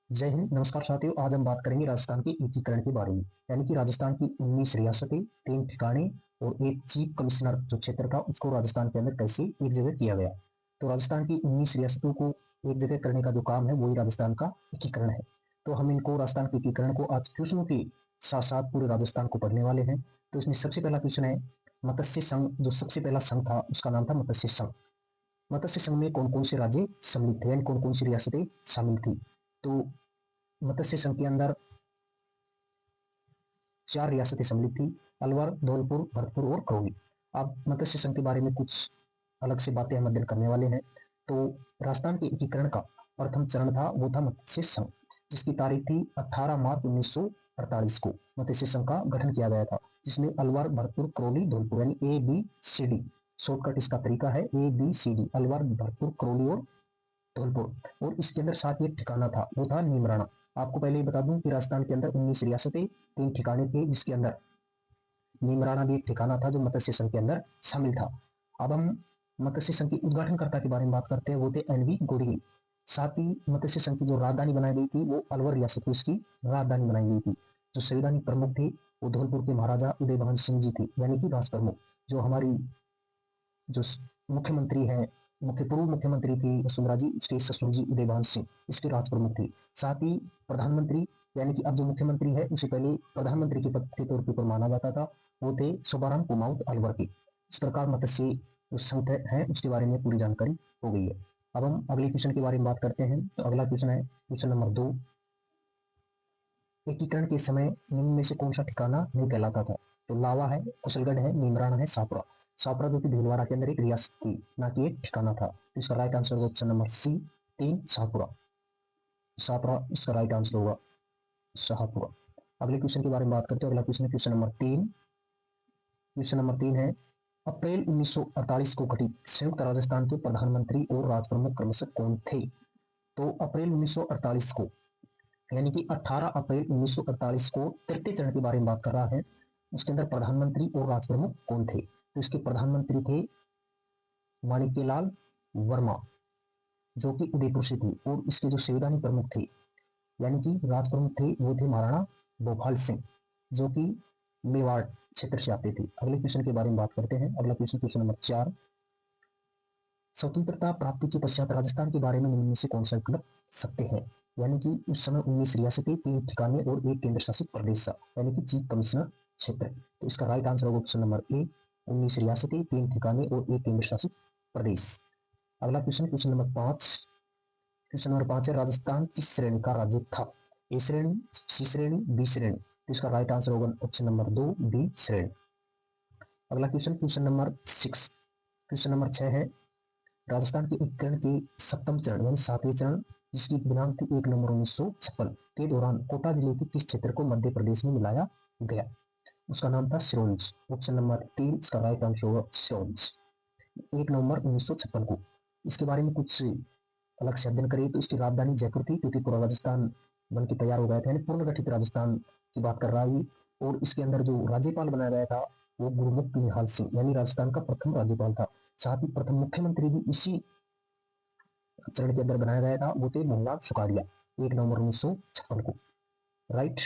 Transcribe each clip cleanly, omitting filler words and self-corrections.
जय हिंद। नमस्कार साथियों, आज हम बात करेंगे राजस्थान के एकीकरण के बारे में। यानी कि राजस्थान की 19 रियासतें, 3 ठिकाने और एक चीफ कमिश्नर जो क्षेत्र था उसको राजस्थान के अंदर कैसे एक जगह किया गया। तो राजस्थान की 19 रियासतों को एक जगह करने का जो काम है वही राजस्थान का एकीकरण है। तो हम इनको राजस्थान के एकीकरण को आज क्वेश्चनों के साथ साथ पूरे राजस्थान को पढ़ने वाले हैं। तो इसमें सबसे पहला क्वेश्चन है, मत्स्य संघ जो सबसे पहला संघ था उसका नाम था मत्स्य संघ। मत्स्य संघ में कौन कौन से राज्य सम्मिलित थे, यानी कौन कौन सी रियासतें शामिल थी। तो मत्स्य संघ के अंदर 4 रियासतें सम्मिलित थी, अलवर, धौलपुर, भरतपुर और करौली। अब मत्स्य संघ के बारे में कुछ अलग से बातें हम अध्ययन करने वाले हैं। तो राजस्थान के एकीकरण का प्रथम चरण था वो था मत्स्य संघ, जिसकी तारीख थी 18 मार्च 1948 को मत्स्य संघ का गठन किया गया था, जिसमें अलवर, भरतपुर, करौली, धौलपुर यानी ABCD शॉर्टकट इसका तरीका है ABCD, अलवर, भरतपुर, करौली और धौलपुर। और इसके अंदर साथ ही एक ठिकाना था वो था नीमराना। आपको पहले ही बता दूं कि राजस्थान के अंदर 19 रियासतें, 3 ठिकाने थे, जिसके अंदर नीमराना भी एक ठिकाना था जो मत्स्य संघ के अंदर शामिल था। अब हम मत्स्य संघ के उद्घाटनकर्ता के बारे में बात करते हैं, वो थे NV गोडगिल। साथ ही मत्स्य संघ की जो राजधानी बनाई गई थी वो अलवर रियासत को इसकी राजधानी बनाई गई थी। जो संवैधानिक प्रमुख थे वो धौलपुर के महाराजा उदयभान सिंह जी थे, यानी कि राज प्रमुख। जो हमारी जो मुख्यमंत्री है, पूर्व मुख्यमंत्री थी वसुंधरा जी, उसके ससुर जी उदयभान सिंह इसके राज प्रमुख थे। साथ ही प्रधानमंत्री, यानी कि अब जो मुख्यमंत्री है उसे पहले प्रधानमंत्री के पद के तौर पर माना जाता था, वो थे शोभाराम कुमाऊत अलवर के। इस प्रकार मत्स्य जो संघ है उसके बारे में पूरी जानकारी हो गई है। अब हम अगले क्वेश्चन के बारे में बात करते हैं। तो अगला क्वेश्चन है क्वेश्चन नंबर 2, एकीकरण के समय निम्न में से कौन सा ठिकाना नहीं कहलाता था। तो लावा है, कुशलगढ़ है, नीमराना है, सापुरा। सापुरा जो कि भीलवाड़ा के अंदर एक रियासत थी, ना कि एक ठिकाना था। तो इसका राइट आंसर होगा option number C 3 Shahpura. Sapura इसका राइट आंसर होगा, शाहपुरा। अगले क्वेश्चन के बारे में बात करते हैं। अगला क्वेश्चन है क्वेश्चन नंबर 3। क्वेश्चन नंबर 3 है, अप्रैल 1948 को गठित संयुक्त राजस्थान के प्रधानमंत्री और राज प्रमुख क्रमशः कौन थे। तो अप्रैल 1948 को, यानी कि 18 अप्रैल 1948 को तृतीय चरण के बारे में बात कर रहा है। उसके अंदर प्रधानमंत्री और राज प्रमुख कौन थे। तो इसके प्रधानमंत्री थे माणिक्यलाल वर्मा, जो कि उदयपुर से थे। और इसके जो संवैधानिक प्रमुख थे, यानी कि राज प्रमुख थे, वो थे महाराणा भोपाल सिंह, जो कि मेवाड़ क्षेत्र से आते थे। अगले क्वेश्चन के बारे में बात करते हैं। अगला क्वेश्चन क्वेश्चन नंबर 4, स्वतंत्रता प्राप्ति के पश्चात राजस्थान के बारे में निम्न में से कौन सा विकल्प सकते हैं। यानी कि उस समय 19 रियासतें, 3 ठिकाने और एक केंद्र शासित प्रदेश था, यानी कि चीफ कमिश्नर क्षेत्र। तो इसका राइट आंसर होगा ऑप्शन नंबर A 19 रियासतें, 3 ठिकाने और एक केंद्र शासित प्रदेश। अगला question question number 5। Question number 5 है, राजस्थान किस श्रेणी का राज्य था। A श्रेणी, C श्रेणी, B श्रेणी। तो इसका राइट आंसर होगा ऑप्शन नंबर 2 B श्रेणी। अगला question question number 6। Question number 6 है, राजस्थान के एकीकरण के सप्तम चरण यानी 7वें चरण, जिसकी दिनांक थी 1 नवंबर 1956 के दौरान कोटा जिले के किस क्षेत्र को मध्य प्रदेश में मिलाया गया। उसका नाम था सिरोंज। ऑप्शन नंबर 3 इसका राइट आंसर होगा सिरोंज, 1 नवंबर 1956 को। इसके बारे में कुछ अलग से अध्ययन करें तो इसकी राजधानी जयपुर थी, क्योंकि पूरा राजस्थान बन के तैयार हो गया था, यानी पूर्ण गठित राजस्थान की बात कर रहा है। और इसके अंदर जो राज्यपाल बनाया गया था वो गुरमुख निहाल सिंह, यानी राजस्थान का प्रथम राज्यपाल था। साथ ही प्रथम मुख्यमंत्री भी इसी चरण के अंदर बनाया गया था, वो थे मोहनलाल सुखाड़िया, 1 नवंबर 1956 को। राइट।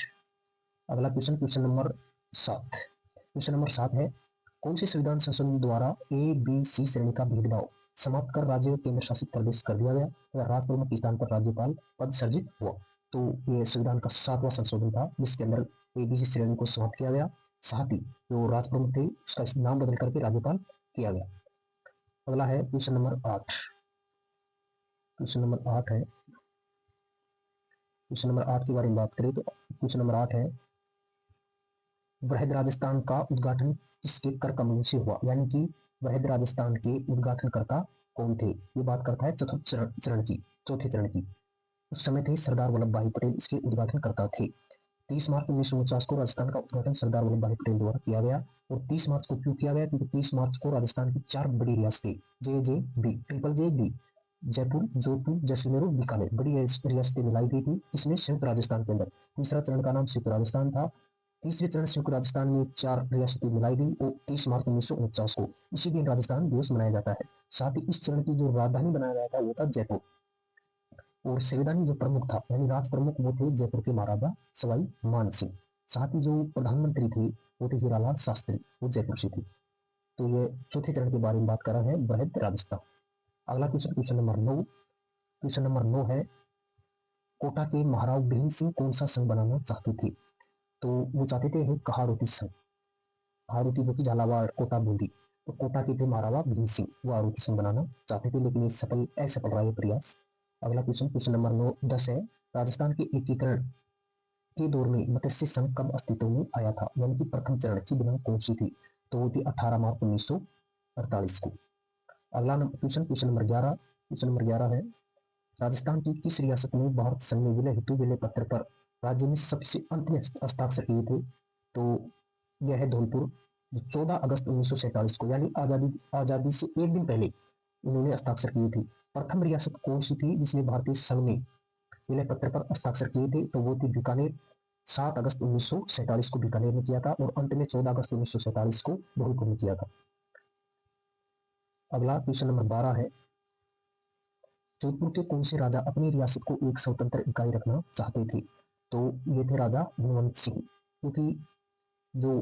अगला question question number 7। Question number 7 है, कौन से संविधान संशोधन द्वारा ABC श्रेणी का भेदभाव समाप्त कर राज्य और केंद्र शासित प्रदेश कर दिया गया या राज प्रमुख के स्थान पर राज्यपाल पद सर्जित हुआ। तो ये संविधान का 7वां संशोधन था, जिसके अंदर ABC श्रेणी को समाप्त किया गया। साथ ही जो राज प्रमुख थे उसका नाम बदल करके राज्यपाल किया गया। अगला है क्वेश्चन नंबर 8। क्वेश्चन नंबर 8 है, क्वेश्चन नंबर 8 के बारे में बात करें तो क्वेश्चन नंबर 8 है, वृहद राजस्थान का उद्घाटन किसके कर कमलों से हुआ। यानी कि वृहद राजस्थान के उद्घाटनकर्ता कौन थे। ये बात करता है चतुर्थ चरण की, चौथे चरण की। उस समय थे सरदार वल्लभ भाई पटेल इसके उद्घाटनकर्ता थे। 30 मार्च 1949 को राजस्थान का उद्घाटन सरदार वल्लभ भाई पटेल द्वारा किया गया। और 30 मार्च को क्यों किया गया, क्योंकि 30 मार्च को राजस्थान की 4 बड़ी रियासतें JJB triple JB, Jaipur, Jodhpur, Jaisalmer और बीकानेर, बड़ी रियासतें मिलाई गई थी इसमें संयुक्त राजस्थान के अंदर। तीसरा चरण का नाम संयुक्त राजस्थान था। तीसरे चरण संयुक्त राजस्थान में 4 रियासतें मिलाई गई और 30 मार्च 1949 को इसी दिन राजस्थान दिवस मनाया जाता है। साथ ही इस चरण की जो राजधानी बनाया गया था वो था जयपुर। और संविधानिक जो प्रमुख था यानी राज प्रमुख वो थे जयपुर के महाराजा सवाई मान सिंह। साथ ही जो प्रधानमंत्री थे वो थे हीरालाल शास्त्री, वो जयपुर से थे। तो ये चौथे चरण के बारे में बात कर रहा है, बृहद राजस्थान। अगला question, question number 9। Question number 9 है, कोटा के महाराज भीम सिंह कौन सा संघ बनाना चाहते थे? तो वो चाहते थे एक कहारुती संघ। कहारुती जो कि झालावाड़, कोटा, बूंदी। तो कोटा के थे महाराजा भीम सिंह, वो आरुति संघ बनाना चाहते थे, लेकिन ये असफल रहा ये प्रयास। अगला क्वेश्चन, क्वेश्चन नंबर 9 10 है, राजस्थान के एकीकरण के दौर में मत्स्य संघ कब अस्तित्व में आया था? यानी कि प्रथम चरण की दिनांक कौन सी थी? तो वो थी 18 मार्च 1948 को। अगला question, question number 11। Question number 11 है, राजस्थान की किस रियासत ने भारत संघ में विलय हेतु विलय पत्र पर राज्य में सबसे अंत में हस्ताक्षर किए थे? तो यह है धौलपुर, जो 14 अगस्त 1947 को, यानी आजादी से एक दिन पहले उन्होंने हस्ताक्षर किए थे। प्रथम रियासत कौन सी थी जिसने भारतीय संघ में विलय पत्र पर हस्ताक्षर किए थे? तो वो थी बीकानेर। 7 अगस्त 1947 को बीकानेर में किया था और अंत में 14 अगस्त 1947 को धौलपुर में किया था। अगला क्वेश्चन नंबर 12 है, जोधपुर के कौन से राजा अपनी रियासत को एक स्वतंत्र इकाई रखना चाहते थे? तो ये थे राजा गुणवंत सिंह, क्योंकि जो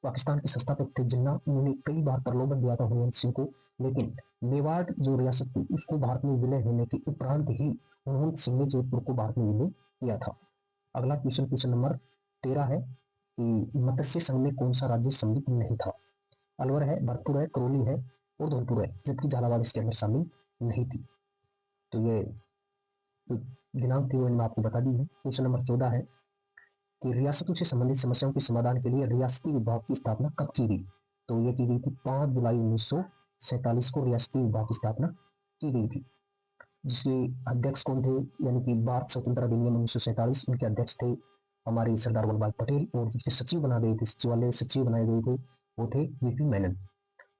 पाकिस्तान के संस्थापक थे जिन्ना, उन्होंने कई बार प्रलोभन दिया था गुणवंत सिंह को, लेकिन मेवाड़ जो रियासत थी उसको भारत में विलय होने के उपरांत ही गुणवंत सिंह ने जोधपुर को भारत में विलय किया था। अगला क्वेश्चन, क्वेश्चन नंबर 13 है कि मत्स्य संघ में कौन सा राज्य सम्मिलित नहीं था? अलवर है, भरतपुर है, करौली है और धौलपुर है, जबकि झालावाड़ इसके अंदर शामिल नहीं थी। तो ये दिनांक थी वो मैंने आपको बता दी है। क्वेश्चन नंबर 14 है कि रियासतों से संबंधित समस्याओं के समाधान के लिए रियासती विभाग की स्थापना कब की गई? तो ये की गई थी 5 जुलाई 1947 को रियासती विभाग की स्थापना की गई थी, जिसके अध्यक्ष कौन थे? यानी कि भारत स्वतंत्र अधिनियम 1947, उनके अध्यक्ष थे हमारे सरदार वल्लभ भाई पटेल, और जिसके सचिव बनाए गए थे, सचिवालय सचिव बनाए गए थे, वो थे वीपी मेनन।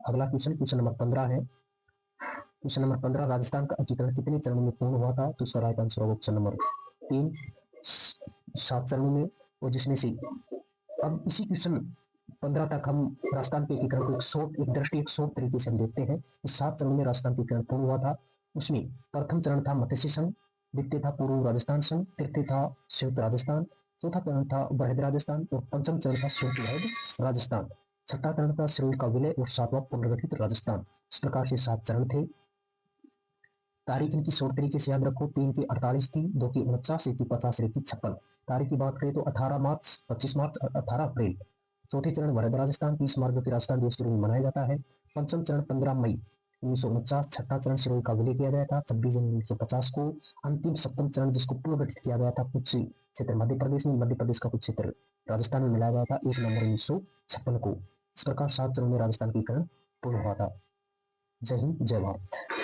अगला क्वेश्चन, क्वेश्चन नंबर 15 है। क्वेश्चन नंबर 15, राजस्थान का एकीकरण कितने चरणों में पूर्ण हुआ था? तो इसका राइट आंसर होगा ऑप्शन नंबर 3, 7 चरणों में। और जिसमें से अब इसी क्वेश्चन 15 तक हम राजस्थान के एकीकरण को एक शॉर्ट तरीके से हम देखते हैं कि 7 चरणों में राजस्थान का एकीकरण पूर्ण हुआ था। उसमें प्रथम चरण था मत्स्य संघ, द्वितीय था पूर्व राजस्थान संघ, तृतीय था संयुक्त राजस्थान, चौथा चरण था बृहद राजस्थान और पंचम चरण था संयुक्त बृहद राजस्थान, छठा चरण था श्रेणी का विलय और सातवां पुनर्गठित राजस्थान। इस प्रकार से 7 चरण थे। तारीख इनकी शॉर्ट तरीके से याद रखो, 3 की 48 थी, 2 की 49, 1 की 50, 1 की 56। तारीख की बात करें तो 18 मार्च, 25 मार्च और 18 अप्रैल। चौथे चरण बृहद राजस्थान, 30 मार्च जो कि राजस्थान दिवस के रूप में मनाया जाता है। पंचम चरण 15 मई 1949, छठा चरण सिरोही का विलय किया गया था 26 जनवरी 1950 को। अंतिम सप्तम चरण जिसको पुनर्गठित किया गया था, कुछ क्षेत्र मध्य प्रदेश में, मध्य प्रदेश का कुछ क्षेत्र राजस्थान में मिलाया गया था 1 नवंबर 1956 को। इस प्रकार 7 चरणों में राजस्थान की एकीकरण पूर्ण हुआ था। जय हिंद, जय भारत।